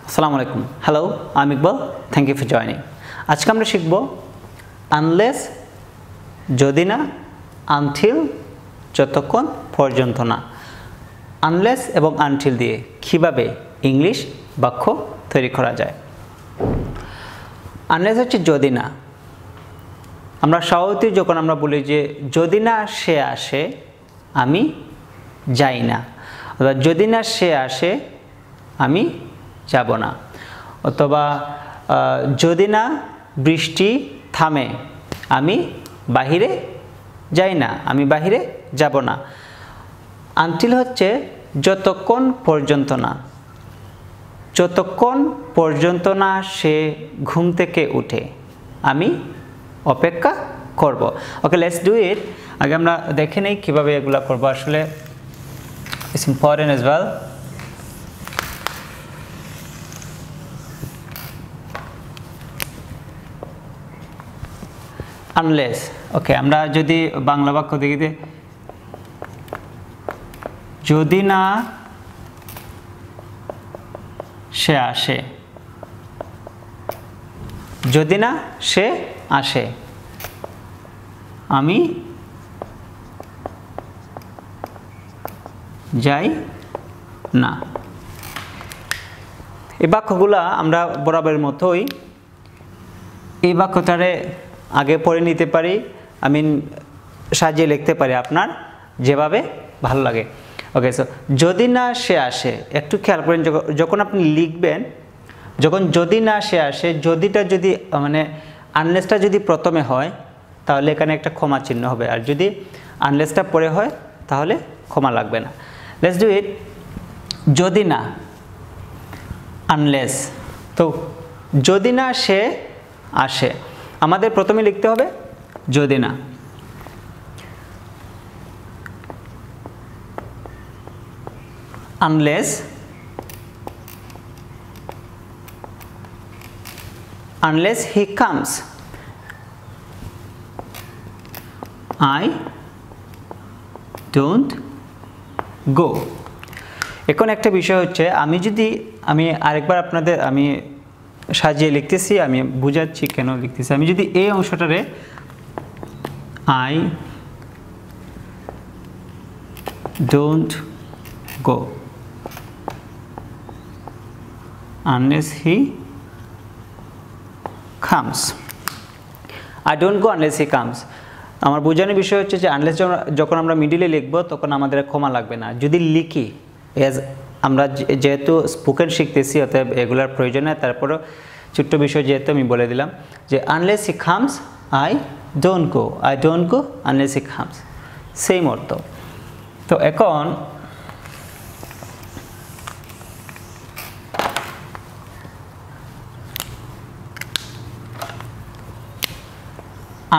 Assalamu alaikum. Hello, I'm Iqbal. Thank you for joining. আজকে আমরা শিখব unless যদি না, until যতক্ষণ পর্যন্ত না। unless এবং until দিয়ে কিভাবে ইংলিশ বাক্য তৈরি করা যায়। unless হচ্ছে যদি না। আমরা স্বাভাবিক যখন আমরা বলি যে যদি না সে আসে আমি যাই না, অথবা যদি না সে আসে আমি যাব না, অথবা যদি না বৃষ্টি থামে আমি বাহিরে যাই না, আমি বাহিরে যাব না। আনটিল হচ্ছে যতক্ষণ পর্যন্ত না, যতক্ষণ পর্যন্ত না সে ঘুম থেকে উঠে আমি অপেক্ষা করব। Okay, let's do it. আগে আমরা দেখে নেই কীভাবে এগুলো করবো। আসলে it's important as well. Unless, okay, আমরা যদি বাংলা বাক্য দেখি, যদি না সে আসে, যদি না সে আসে আমি যাই না। এই বাক্যগুলা আমরা বরাবরের মতোই এই বাক্যটারে আগে পড়ে নিতে পারি, আমি সাজিয়ে লিখতে পারি আপনার যেভাবে ভালো লাগে। ওকে, সো যদি না সে আসে, একটু খেয়াল করেন যখন আপনি লিখবেন, যখন যদি না সে আসে, যদিটা যদি মানে আনলেসটা যদি প্রথমে হয় তাহলে এখানে একটা ক্ষমা চিহ্ন হবে, আর যদি আনলেসটা পরে হয় তাহলে ক্ষমা লাগবে না। লেটস ডু ইট। যদি না, আনলেস। তো যদি না সে আসে, আমাদের প্রথমে লিখতে হবে যদি না। unless he comes I don't go। এখন একটা বিষয় হচ্ছে, আমি আরেকবার আপনাদের আমি সাজিয়ে লিখতেছি, আমি বুঝাচ্ছি কেন লিখতেছি। আমি যদি এই অংশটারে I don't go unless he comes, I don't go unless he comes। আমার বোঝানোর বিষয় হচ্ছে যে আনলেস যখন আমরা মিডিলে লিখব তখন আমাদের ক্ষমা লাগবে না। যদি লিখি, আমরা যেহেতু স্পোকেন শিখতেছি অতএব এগুলার প্রয়োজন নেই, তারপরও ছোট্ট বিষয় যেহেতু আমি বলে দিলাম যে unless he comes I don't go, I don't go unless he comes, same অর্থ। তো এখন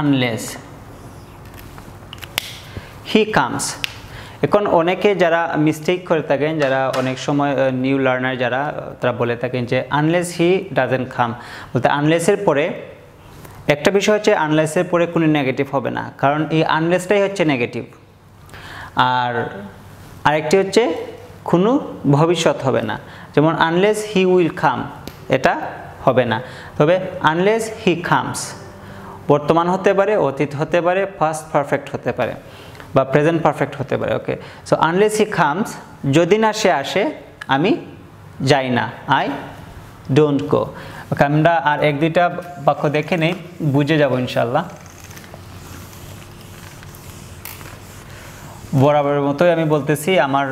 unless he comes, এখন অনেকে যারা মিস্টেক করে থাকেন, যারা অনেক সময় নিউ লার্নার যারা, তারা বলে থাকেন যে unless he doesn't come, বলতে আনলেসের পরে একটা বিষয় হচ্ছে আনলেসের পরে কোনো নেগেটিভ হবে না, কারণ এই আনলেসটাই হচ্ছে নেগেটিভ। আর আরেকটি হচ্ছে কোনো ভবিষ্যৎ হবে না, যেমন unless he will come, এটা হবে না। তবে unless he comes বর্তমান হতে পারে, অতীত হতে পারে, পাস্ট পারফেক্ট হতে পারে, বা প্রেজেন্ট পারফেক্ট হতে পারে। ওকে, সো আনলেস হি কামস, যদি না সে আসে আমি যাই না, আই ডোন্ট গো। ওকে, আমরা আর এক দুইটা বাক্য দেখে নেই, বুঝে যাব ইনশাল্লাহ। বরাবরের মতোই আমি বলতেছি, আমার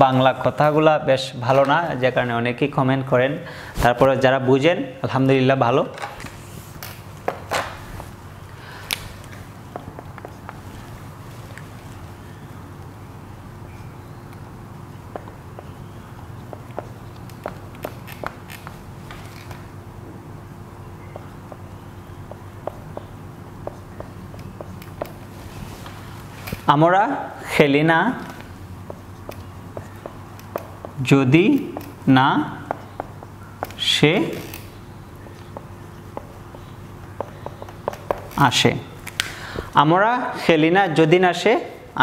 বাংলা কথাগুলা বেশ ভালো না, যে কারণে অনেকেই কমেন্ট করেন, তারপরে যারা বুঝেন আলহামদুলিল্লাহ ভালো। আমরা খেলি না যদি না সে আসে, আমরা খেলি না যদি না সে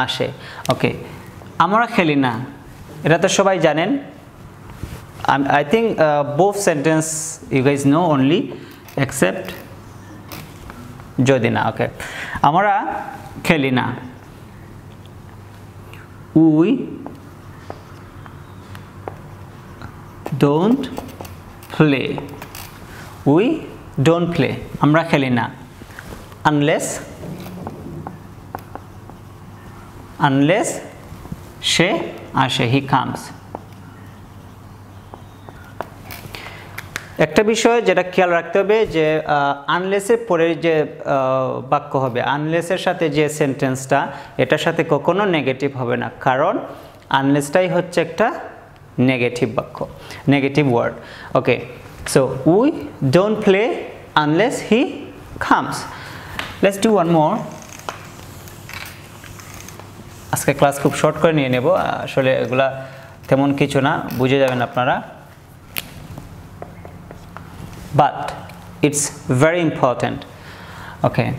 আসে। ওকে, আমরা খেলি না, এটা তো সবাই জানেন। I think both sentence you guys know only except যদি না ওকে আমরা খেলি না we don't play we don't play আমরা খেলি না unless সে আসে he comes একটা বিষয় যেটা খেয়াল রাখতে হবে যে আনলেস এর পরে যে বাক্য হবে আনলেস এর সাথে যে সেন্টেন্সটা এটার সাথে কখনো নেগেটিভ হবে না কারণ আনলেসটাই হচ্ছে একটা নেগেটিভ বাক্য negative word okay so we don't play unless he comes let's do one more আজকে ক্লাস খুব শর্ট করে নিয়ে নেব আসলে এগুলা তেমন কিছু না বুঝে যাবেন আপনারা but it's very important okay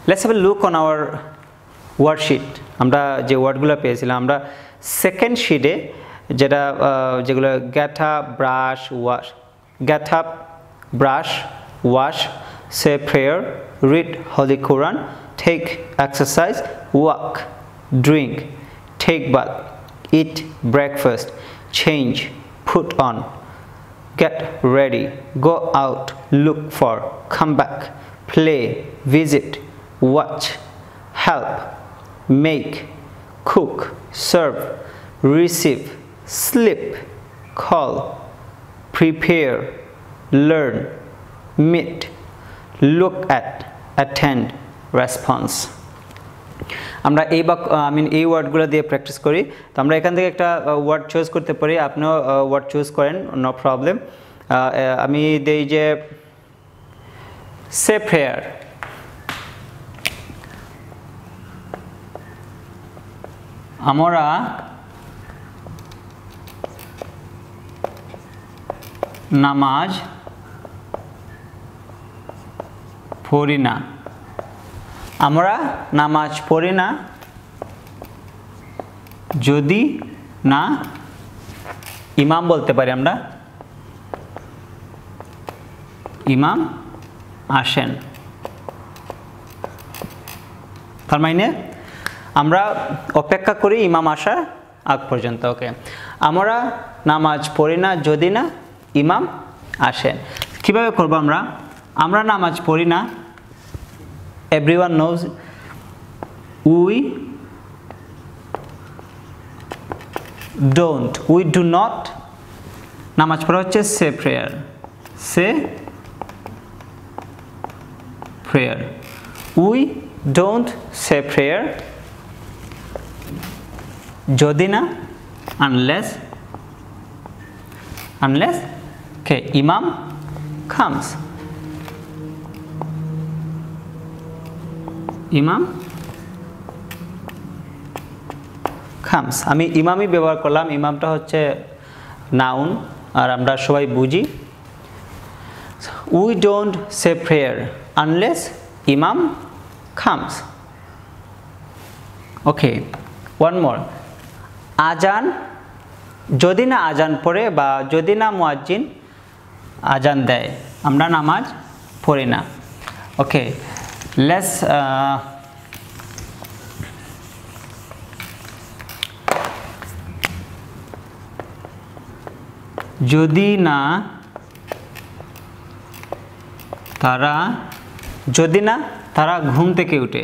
let's have a look on our worksheet আমরা যে ওয়ার্ডগুলো পেয়েছিলাম আমরা সেকেন্ড শীটে যেটা যেগুলো get up brush wash say prayer read holy quran take exercise walk drink take bath eat breakfast change put on get ready go out look for come back play visit watch help make cook serve receive sleep call prepare learn meet look at attend response আমরা এই এই ওয়ার্ডগুলো দিয়ে practice করি তো আমরা এখান থেকে একটা ওয়ার্ড চুজ করতে পারি আপনিও ওয়ার্ড চুজ করেন নো প্রবলেম আমি দেই যে সে প্রেয়ার আমরা নামাজ পড়ি না আমরা নামাজ পড়ি না যদি না ইমাম বলতে পারি আমরা ইমাম আসেন তার মানে আমরা অপেক্ষা করি ইমাম আসার আগ পর্যন্ত ওকে আমরা নামাজ পড়ি না যদি না ইমাম আসেন কিভাবে করব আমরা নামাজ পড়ি না everyone knows we do not নামাজ পড়া হচ্ছে say prayer we don't say prayer যদি না unless okay imam comes ইমাম comes আমি ইমামই ব্যবহার করলাম ইমামটা হচ্ছে নাউন আর আমরা সবাই বুঝি we don't say prayer unless imam comes okay one more আজান যদি না আজান পড়ে বা যদি না মুয়াজ্জিন আজান দেয় আমরা নামাজ পড়ি না ওকে let's যদি না তারা ঘুম থেকে উঠে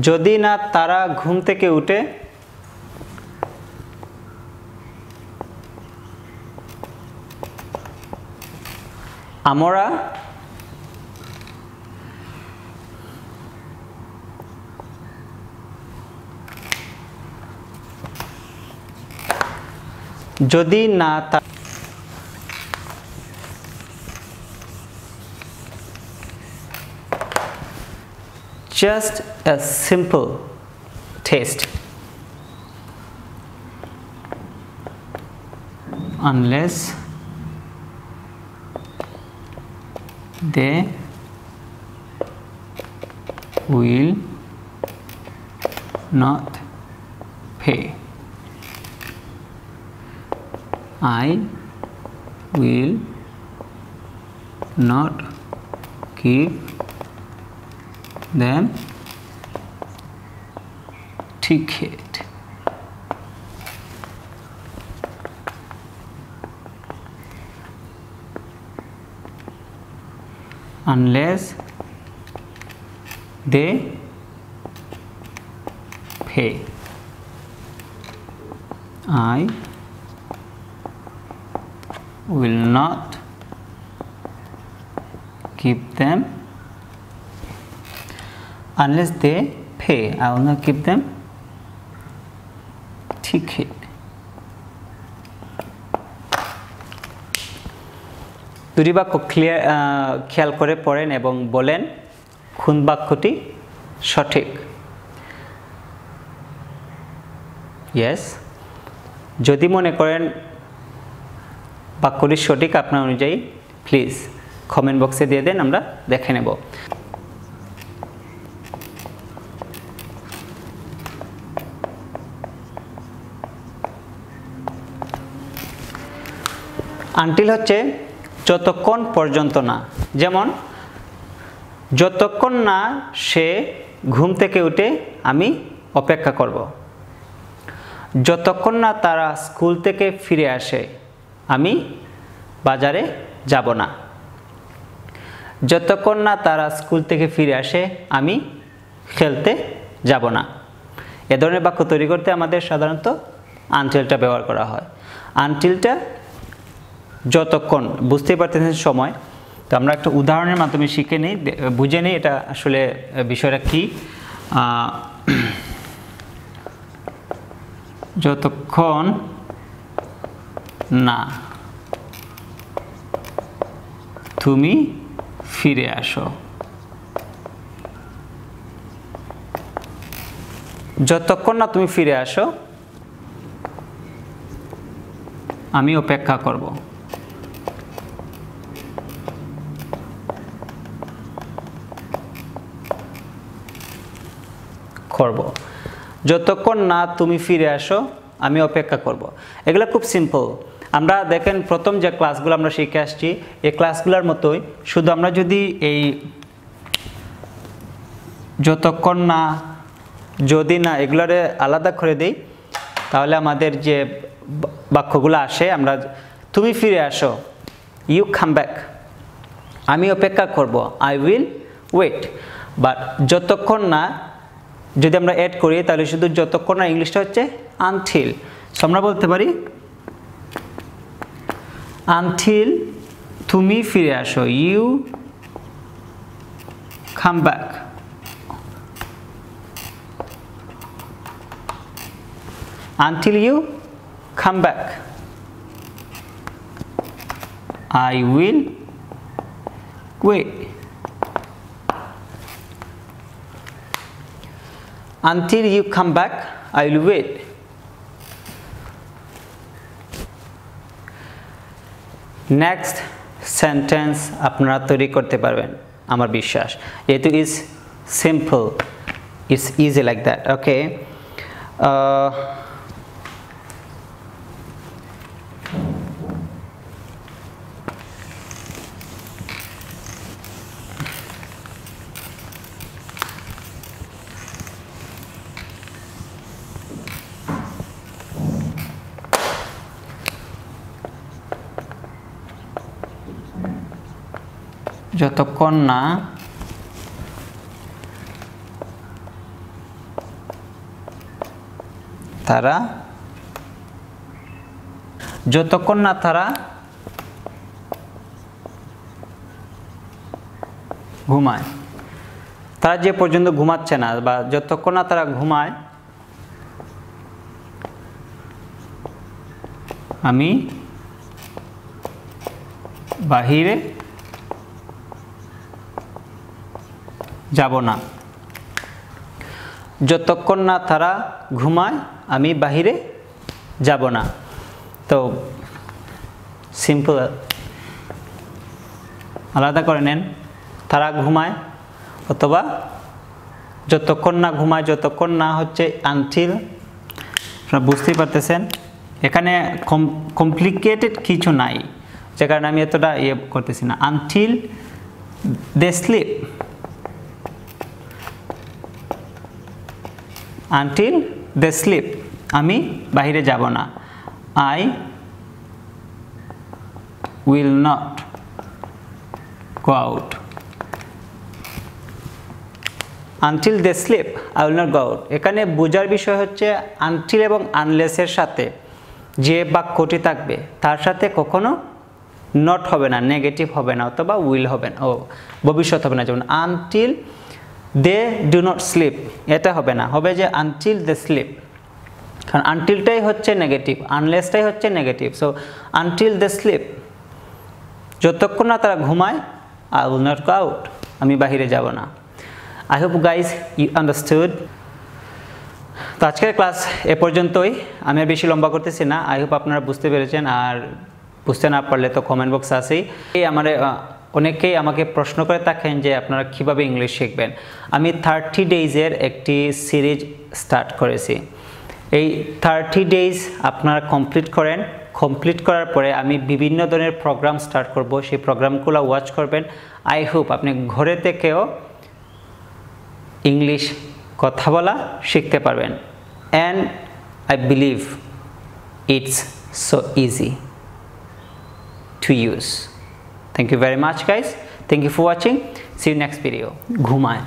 যদি না তারা ঘুম থেকে উঠে আমরা যদি না just a simple test unless they will not pay. I will not give them ticket. Unless they pay. I will not give them unless they pay. I will not give them ticket. দুটি বাক্য খেয়াল করে পড়েন এবং বলেন কোন বাক্যটি সঠিক। ইয়েস, যদি মনে করেন বাক্যটি সঠিক আপনার অনুযায়ী প্লিজ কমেন্ট বক্সে দিয়ে দেন, আমরা দেখে নেব। আনটিল হচ্ছে যতক্ষণ পর্যন্ত না, যেমন যতক্ষণ না সে ঘুম থেকে উঠে আমি অপেক্ষা করব। যতক্ষণ না তারা স্কুল থেকে ফিরে আসে আমি বাজারে যাব না। যতক্ষণ না তারা স্কুল থেকে ফিরে আসে আমি খেলতে যাব না। এ ধরনের বাক্য তৈরি করতে আমাদের সাধারণত আনটিলটা ব্যবহার করা হয়। আনটিলটা যতক্ষণ, বুঝতেই পারতেছেন সময়। তো আমরা একটা উদাহরণের মাধ্যমে শিখে নিই, বুঝে নিই এটা আসলে বিষয়টা কি। যতক্ষণ না তুমি ফিরে আসো। যতক্ষণ না তুমি ফিরে আসো আমি অপেক্ষা করব। যতক্ষণ না তুমি ফিরে আসো আমি অপেক্ষা করব। এগুলো খুব সিম্পল। আমরা দেখেন প্রথম যে ক্লাসগুলো আমরা শিখে আসছি এই ক্লাসগুলোর মতোই, শুধু আমরা যদি এই যতক্ষণ না, যদি না এগুলোরে আলাদা করে দিই তাহলে আমাদের যে বাক্যগুলো আসে, আমরা তুমি ফিরে আসো, ইউ কাম ব্যাক, আমি অপেক্ষা করব, আই উইল ওয়েট। বাট যতক্ষণ না যদি আমরা অ্যাড করি তাহলে শুধু যতক্ষণ না ইংলিশটা হচ্ছে আনটিল। সো আমরা বলতে পারি আনটিল তুমি ফিরে আসো, you come back. Until you come back, I will wait. Until you come back, I will wait. Next sentence আপনারা তৈরি করতে পারবেন আমার বিশ্বাস, যেহেতু is simple, it's easy like that. Okay. যতক্ষণ না তারা ঘুমায়, তারা যে পর্যন্ত ঘুমাচ্ছে না বা যতক্ষণ না তারা ঘুমায় আমি বাহিরে যাব না। যতক্ষণ না তারা ঘুমায় আমি বাহিরে যাব না। তো সিম্পল, আলাদা করে নেন। তারা ঘুমায়, অথবা যতক্ষণ না ঘুমায়, যতক্ষণ না হচ্ছে আনটিল, আপনারা বুঝতেই পারতেছেন এখানে কমপ্লিকেটেড কিছু নাই, যে কারণে আমি এতটা ইয়ে করতেছি না। Until they sleep, until they sleep, আমি বাইরে যাব না। I will not go out, until they sleep I will not go out. এখানে বোঝার বিষয় হচ্ছে আনটিল এবং আনলেসের সাথে যে বাক্যটি থাকবে তার সাথে কখনো নট হবে না, নেগেটিভ হবে না, অথবা উইল হবে না, ভবিষ্যৎ হবে না। যেমন until they do not sleep, এটা হবে না, হবে যে আনটিল দে স্লিপ, কারণ আনটিলটাই হচ্ছে নেগেটিভ, আনলেসটাই হচ্ছে negative. So until they sleep, যতক্ষণ না তারা ঘুমায়, I will not go out, আমি বাহিরে যাব না। I hope guys you understood. তো আজকের ক্লাস এ পর্যন্তই, আমি আর বেশি লম্বা করতেছি না। আই হোপ আপনারা বুঝতে পেরেছেন, আর বুঝতে না পারলে তো কমেন্ট বক্স আছেই। অনেকেই আমাকে প্রশ্ন করে থাকেন যে আপনারা কিভাবে ইংলিশ শিখবেন। আমি 30 ডেইজের একটি সিরিজ স্টার্ট করেছি। এই 30 ডেইজ আপনারা কমপ্লিট করেন, কমপ্লিট করার পরে আমি বিভিন্ন ধরনের প্রোগ্রাম স্টার্ট করব, সেই প্রোগ্রামগুলো ওয়াচ করবেন। আই হোপ আপনি ঘরে থেকেও ইংলিশ কথা বলা শিখতে পারবেন। And I believe it's so easy to use. Thank you very much guys. Thank you for watching. See you next video. ঘুমায়।